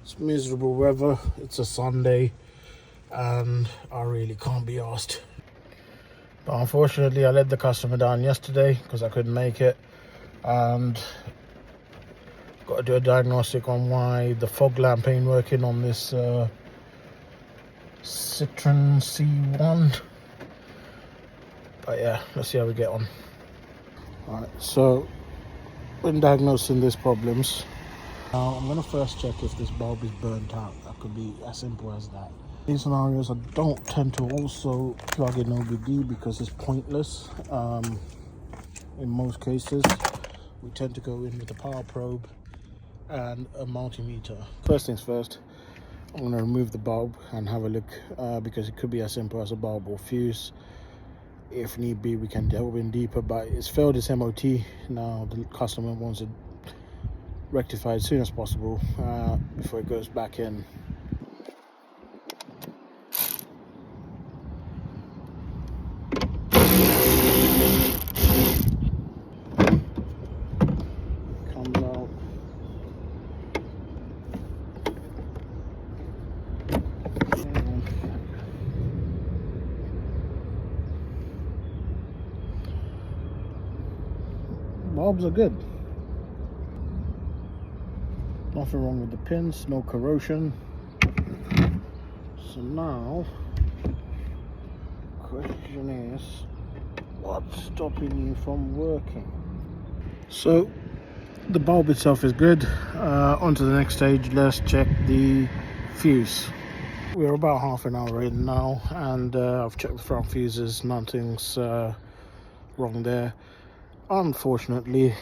It's miserable weather. It's a Sunday and I really can't be asked. But unfortunately, I let the customer down yesterday because I couldn't make it, and got to do a diagnostic on why the fog lamp ain't working on this Citroen C1. But yeah, let's see how we get on. Alright, so when diagnosing these problems, now I'm going to first check if this bulb is burnt out. That could be as simple as that. In these scenarios, I don't tend to also plug in OBD because it's pointless. In most cases, we tend to go in with a power probe and a multimeter. First things first, I'm going to remove the bulb and have a look because it could be as simple as a bulb or fuse. If need be, we can delve in deeper, but it's failed its MOT. Now the customer wants it rectified as soon as possible before it goes back in. Comes out. Bulbs are good. Nothing wrong with the pins, no corrosion. So now, question is, what's stopping you from working? So the bulb itself is good. On to the next stage. Let's check the fuse. We're about half an hour in now, and I've checked the front fuses. Nothing's wrong there. Unfortunately,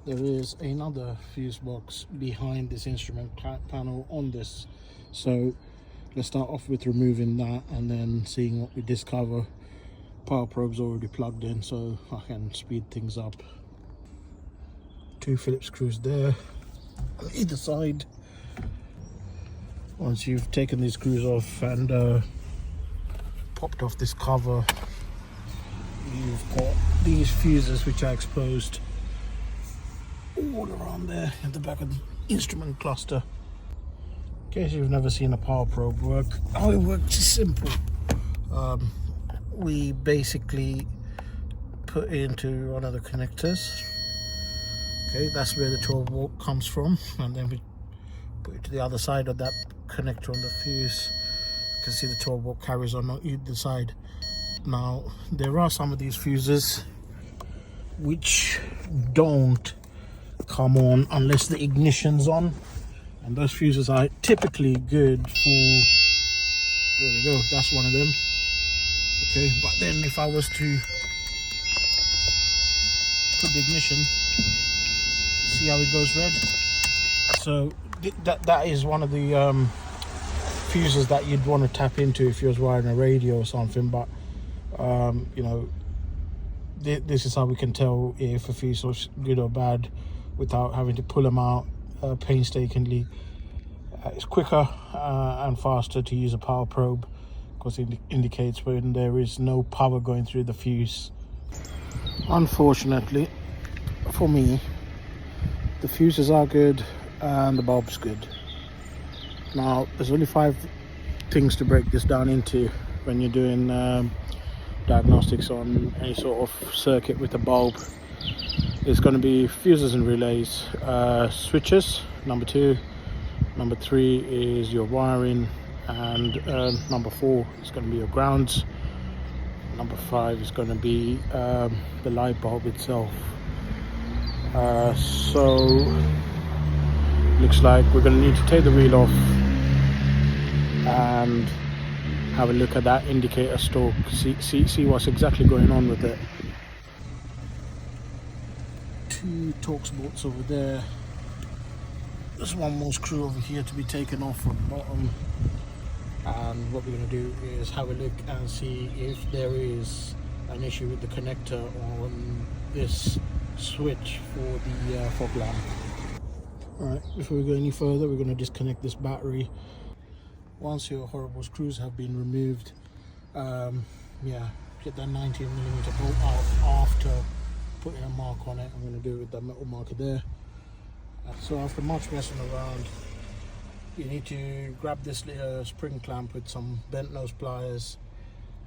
there is another fuse box behind this instrument panel on this. So let's start off with removing that and then seeing what we discover. Power probe's already plugged in, so I can speed things up. 2 Phillips screws there on either side. Once you've taken these screws off and popped off this cover, you've got these fuses which are exposed all around there at the back of the instrument cluster. In case you've never seen a power probe work, how it works is simple. We basically put it into one of the connectors. Okay, that's where the 12 volt comes from, and then we put it to the other side of that connector on the fuse. You can see the 12 volt carries on either side. Now there are some of these fuses which don't come on unless the ignition's on, and those fuses are typically good for, there we go, that's one of them. Okay, but then if I was to put the ignition, see how it goes red? So that is one of the fuses that you'd want to tap into if you was wiring a radio or something. But you know, this is how we can tell if a fuse is good or bad without having to pull them out painstakingly. It's quicker and faster to use a power probe because it indicates when there is no power going through the fuse. Unfortunately for me, the fuses are good and the bulb's good. Now there's only 5 things to break this down into when you're doing diagnostics on any sort of circuit with a bulb. It's going to be fuses and relays, switches, number 2, number 3 is your wiring, and number 4 is going to be your grounds, number 5 is going to be the light bulb itself. So looks like we're going to need to take the wheel off and have a look at that indicator stalk, see what's exactly going on with it. 2 Torx bolts over there. There's one more screw over here to be taken off from the bottom, and what we're going to do is have a look and see if there is an issue with the connector on this switch for the fog lamp. Alright, before we go any further, we're going to disconnect this battery. Once your horrible screws have been removed, yeah, get that 19mm bolt out after putting a mark on it. I'm going to do it with that metal marker there. So after much messing around, you need to grab this little spring clamp with some bent nose pliers.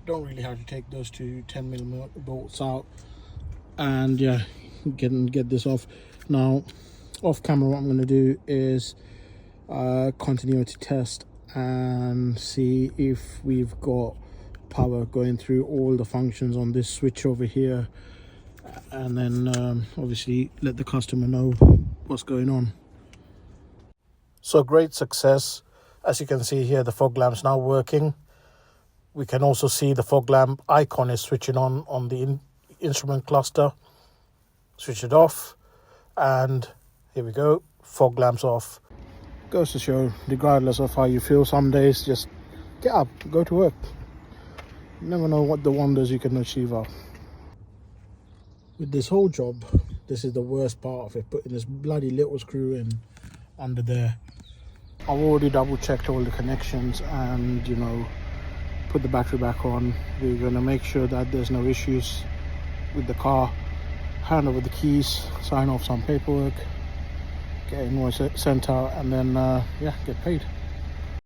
Don't really have to take those two 10mm bolts out, and yeah, get this off. Now off camera, what I'm going to do is continuity test and see if we've got power going through all the functions on this switch over here, and then obviously let the customer know what's going on. So great success. As you can see here, the fog lamp's now working. We can also see the fog lamp icon is switching on the instrument cluster. Switch it off, and here we go, fog lamp's off. Goes to show, regardless of how you feel, some days just get up, go to work. You never know what the wonders you can achieve are. With this whole job, this is the worst part of it, putting this bloody little screw in under there. I've already double checked all the connections and, you know, put the battery back on. We're going to make sure that there's no issues with the car, hand over the keys, sign off some paperwork, get invoice sent out, and then yeah, get paid.